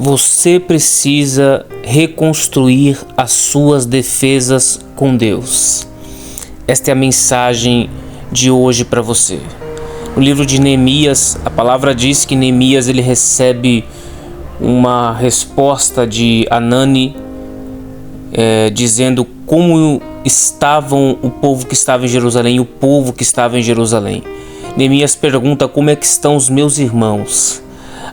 Você precisa reconstruir as suas defesas com Deus. Esta é a mensagem de hoje para você. No livro de Neemias, a palavra diz que Neemias ele recebe uma resposta de Hanani, dizendo como estavam o povo que estava em Jerusalém e o povo que estava em Jerusalém. Neemias pergunta: como é que estão os meus irmãos?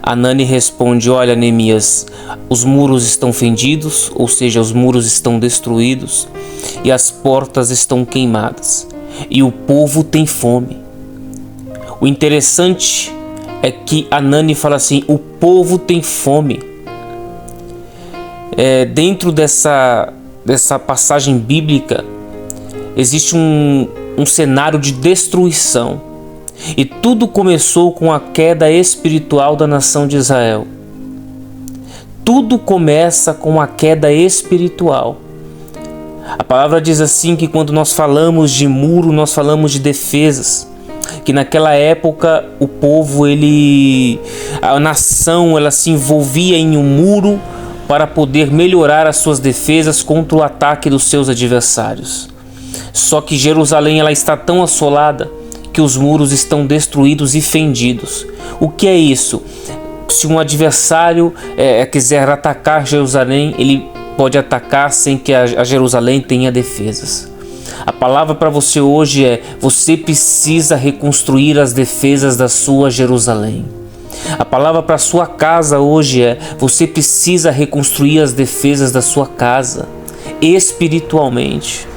Hanani responde: olha, Neemias, os muros estão fendidos, ou seja, os muros estão destruídos e as portas estão queimadas e o povo tem fome. O interessante é que Hanani fala assim: o povo tem fome. Dentro dessa passagem bíblica existe um cenário de destruição. E tudo começou com a queda espiritual da nação de Israel. Tudo começa com a queda espiritual. A palavra diz assim que quando nós falamos de muro, nós falamos de defesas. Que naquela época o povo, a nação, ela se envolvia em um muro para poder melhorar as suas defesas contra o ataque dos seus adversários. Só que Jerusalém ela está tão assolada que os muros estão destruídos e fendidos. O que é isso? Se um adversário quiser atacar Jerusalém, ele pode atacar sem que a Jerusalém tenha defesas. A palavra para você hoje é: você precisa reconstruir as defesas da sua Jerusalém. A palavra para sua casa hoje é: você precisa reconstruir as defesas da sua casa, espiritualmente.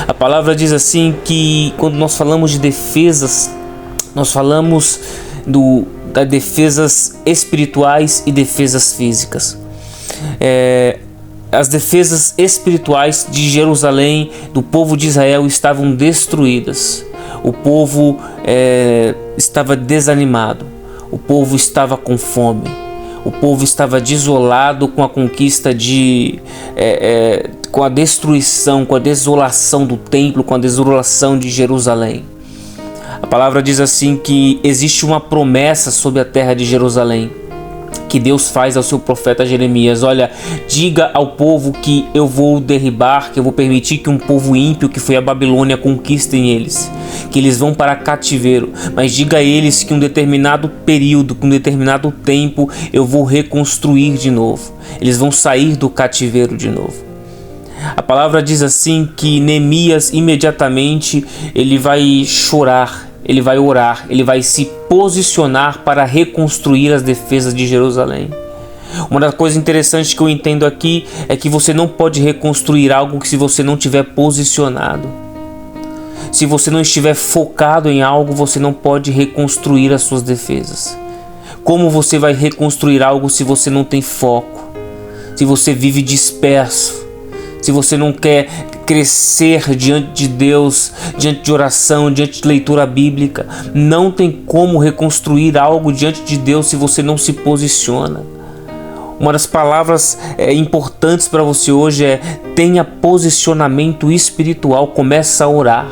A palavra diz assim que quando nós falamos de defesas, nós falamos das defesas espirituais e defesas físicas. As defesas espirituais de Jerusalém, do povo de Israel, estavam destruídas. O povo estava desanimado, o povo estava com fome. O povo estava desolado com a conquista com a destruição, com a desolação do templo, com a desolação de Jerusalém. A palavra diz assim que existe uma promessa sobre a terra de Jerusalém, que Deus faz ao seu profeta Jeremias: olha, diga ao povo que eu vou derribar, que eu vou permitir que um povo ímpio que foi a Babilônia conquistem eles, que eles vão para cativeiro, mas diga a eles que um determinado período, que um determinado tempo eu vou reconstruir de novo, eles vão sair do cativeiro de novo. A palavra diz assim que Neemias imediatamente ele vai chorar, ele vai orar, ele vai se posicionar para reconstruir as defesas de Jerusalém. Uma das coisas interessantes que eu entendo aqui é que você não pode reconstruir algo se você não estiver posicionado. Se você não estiver focado em algo, você não pode reconstruir as suas defesas. Como você vai reconstruir algo se você não tem foco? Se você vive disperso? Se você não quer crescer diante de Deus, diante de oração, diante de leitura bíblica, não tem como reconstruir algo diante de Deus se você não se posiciona. Uma das palavras importantes para você hoje é: tenha posicionamento espiritual. Começa a orar,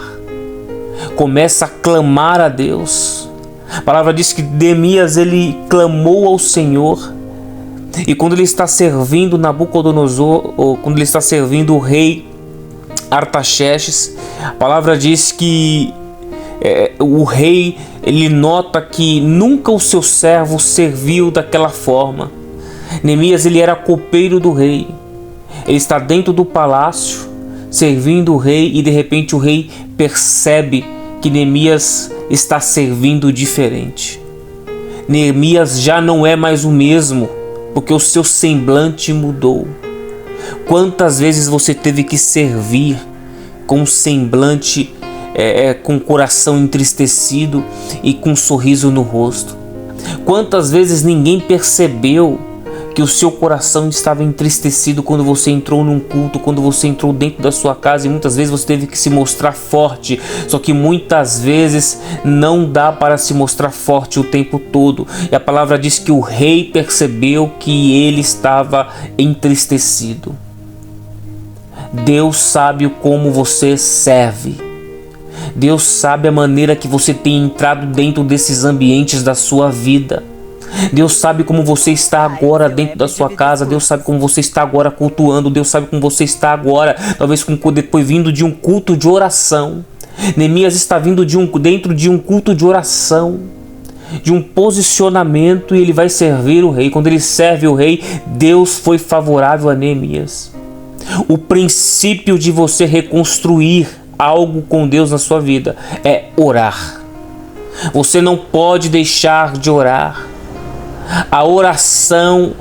começa a clamar a Deus. A palavra diz que Neemias ele clamou ao Senhor. E quando ele está servindo Nabucodonosor, ou quando ele está servindo o rei Artaxerxes, a palavra diz que o rei ele nota que nunca o seu servo serviu daquela forma. Neemias ele era copeiro do rei. Ele está dentro do palácio servindo o rei e de repente o rei percebe que Neemias está servindo diferente. Neemias já não é mais o mesmo, porque o seu semblante mudou. Quantas vezes você teve que servir com um semblante, com o coração entristecido e com um sorriso no rosto? Quantas vezes ninguém percebeu que o seu coração estava entristecido quando você entrou num culto, quando você entrou dentro da sua casa, e muitas vezes você teve que se mostrar forte, só que muitas vezes não dá para se mostrar forte o tempo todo. E a palavra diz que o rei percebeu que ele estava entristecido. Deus sabe como você serve. Deus sabe a maneira que você tem entrado dentro desses ambientes da sua vida. Deus sabe como você está agora dentro da sua casa. Deus sabe como você está agora cultuando. Deus sabe como você está agora, talvez depois vindo de um culto de oração. Neemias está vindo dentro de um culto de oração, de um posicionamento, e ele vai servir o rei. Quando ele serve o rei, Deus foi favorável a Neemias. O princípio de você reconstruir algo com Deus na sua vida é orar. Você não pode deixar de orar. A oração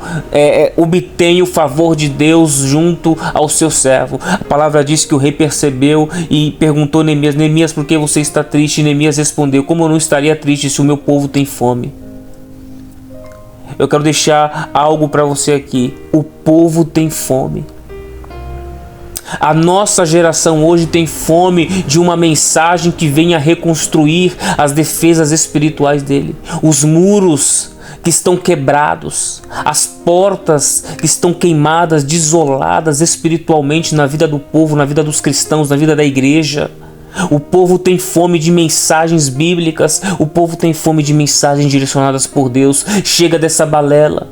obtém o favor de Deus junto ao seu servo. A palavra diz que o rei percebeu e perguntou a Neemias: Neemias, por que você está triste? E Neemias respondeu: como eu não estaria triste se o meu povo tem fome? Eu quero deixar algo para você aqui. O povo tem fome. A nossa geração hoje tem fome de uma mensagem que venha reconstruir as defesas espirituais dele. Os muros que estão quebrados, as portas que estão queimadas, desoladas espiritualmente na vida do povo, na vida dos cristãos, na vida da igreja. O povo tem fome de mensagens bíblicas, o povo tem fome de mensagens direcionadas por Deus. Chega dessa balela.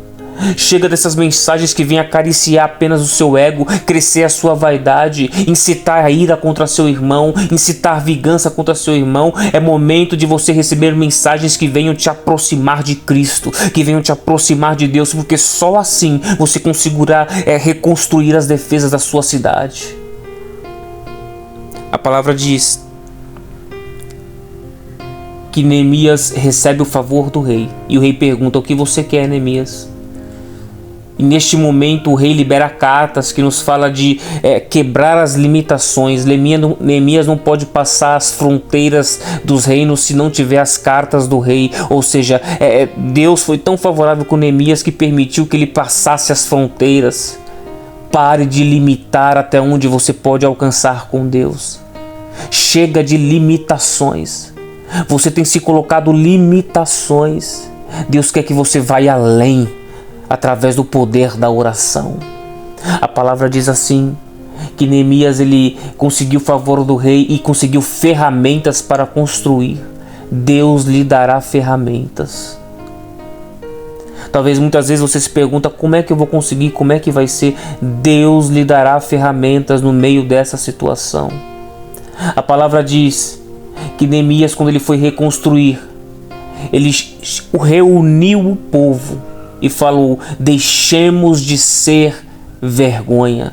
Chega dessas mensagens que vêm acariciar apenas o seu ego, crescer a sua vaidade, incitar a ira contra seu irmão, incitar vingança contra seu irmão. É momento de você receber mensagens que venham te aproximar de Cristo, que venham te aproximar de Deus, porque só assim você conseguirá reconstruir as defesas da sua cidade. A palavra diz que Neemias recebe o favor do rei, e o rei pergunta: o que você quer, Neemias? E neste momento o rei libera cartas que nos fala de quebrar as limitações. Neemias não pode passar as fronteiras dos reinos se não tiver as cartas do rei. Ou seja, Deus foi tão favorável com Neemias que permitiu que ele passasse as fronteiras. Pare de limitar até onde você pode alcançar com Deus. Chega de limitações. Você tem se colocado limitações. Deus quer que você vá além, através do poder da oração. A palavra diz assim, que Neemias ele conseguiu o favor do rei e conseguiu ferramentas para construir. Deus lhe dará ferramentas. Talvez muitas vezes você se pergunta: como é que eu vou conseguir? Como é que vai ser? Deus lhe dará ferramentas no meio dessa situação. A palavra diz que Neemias, quando ele foi reconstruir, ele reuniu o povo e falou: deixemos de ser vergonha.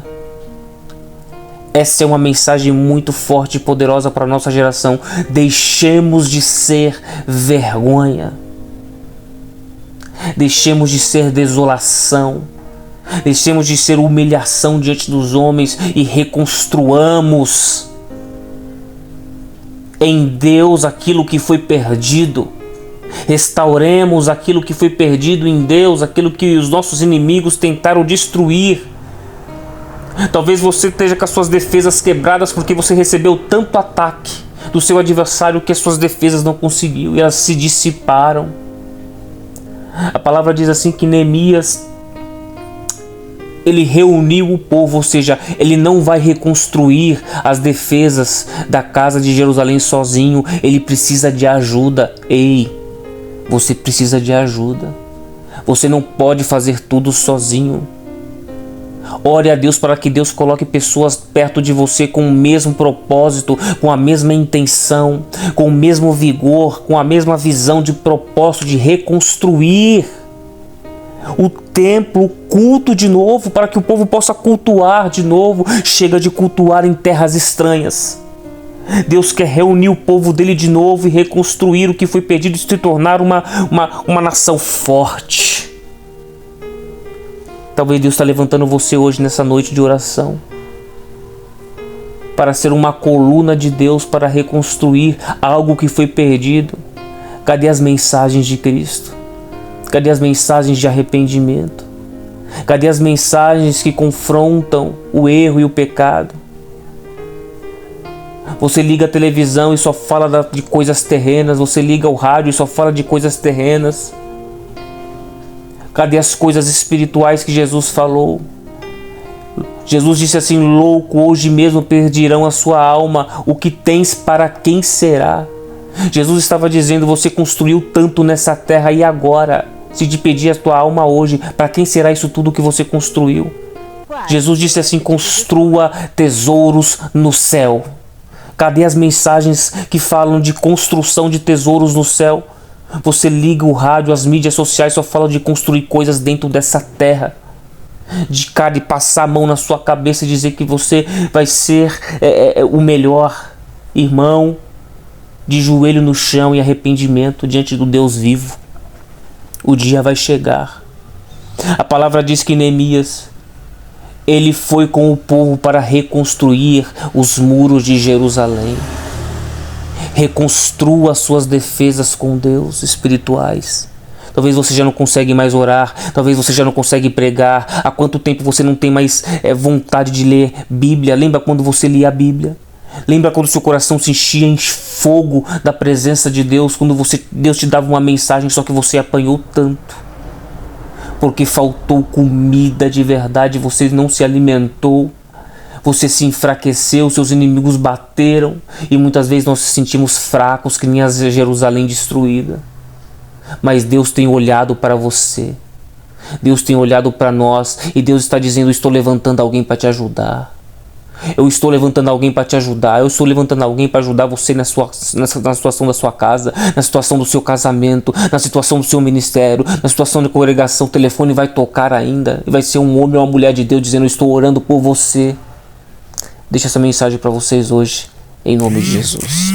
Essa é uma mensagem muito forte e poderosa para a nossa geração. Deixemos de ser vergonha. Deixemos de ser desolação. Deixemos de ser humilhação diante dos homens e reconstruamos em Deus aquilo que foi perdido. Restauremos aquilo que foi perdido em Deus, aquilo que os nossos inimigos tentaram destruir. Talvez você esteja com as suas defesas quebradas porque você recebeu tanto ataque do seu adversário que as suas defesas não conseguiu e elas se dissiparam. A palavra diz assim que Neemias, ele reuniu o povo, ou seja, ele não vai reconstruir as defesas da casa de Jerusalém sozinho, ele precisa de ajuda. Ei, você precisa de ajuda. Você não pode fazer tudo sozinho. Ore a Deus para que Deus coloque pessoas perto de você com o mesmo propósito, com a mesma intenção, com o mesmo vigor, com a mesma visão de propósito de reconstruir o templo, o culto de novo, para que o povo possa cultuar de novo. Chega de cultuar em terras estranhas. Deus quer reunir o povo dele de novo e reconstruir o que foi perdido e se tornar uma nação forte. Talvez Deus está levantando você hoje nessa noite de oração para ser uma coluna de Deus, para reconstruir algo que foi perdido. Cadê as mensagens de Cristo? Cadê as mensagens de arrependimento? Cadê as mensagens que confrontam o erro e o pecado? Você liga a televisão e só fala de coisas terrenas. Você liga o rádio e só fala de coisas terrenas. Cadê as coisas espirituais que Jesus falou? Jesus disse assim: louco, hoje mesmo perderão a sua alma. O que tens para quem será? Jesus estava dizendo: você construiu tanto nessa terra e agora? Se te pedir a tua alma hoje, para quem será isso tudo que você construiu? Jesus disse assim: construa tesouros no céu. Cadê as mensagens que falam de construção de tesouros no céu? Você liga o rádio, as mídias sociais só falam de construir coisas dentro dessa terra. De passar a mão na sua cabeça e dizer que você vai ser o melhor. Irmão, de joelho no chão e arrependimento diante do Deus vivo. O dia vai chegar. A palavra diz que Neemias, ele foi com o povo para reconstruir os muros de Jerusalém. Reconstrua as suas defesas com Deus espirituais. Talvez você já não consegue mais orar, talvez você já não consegue pregar. Há quanto tempo você não tem mais vontade de ler Bíblia? Lembra quando você lia a Bíblia? Lembra quando seu coração se enchia em fogo da presença de Deus, quando Deus te dava uma mensagem, só que você apanhou tanto? Porque faltou comida de verdade, você não se alimentou, você se enfraqueceu, seus inimigos bateram e muitas vezes nós nos sentimos fracos, que nem a Jerusalém destruída. Mas Deus tem olhado para você, Deus tem olhado para nós e Deus está dizendo: eu estou levantando alguém para te ajudar. Eu estou levantando alguém para te ajudar. Eu estou levantando alguém para ajudar você na situação da sua casa, na situação do seu casamento, na situação do seu ministério, na situação de congregação. O telefone vai tocar ainda e vai ser um homem ou uma mulher de Deus dizendo: eu estou orando por você. Deixa essa mensagem para vocês hoje, em nome de Jesus.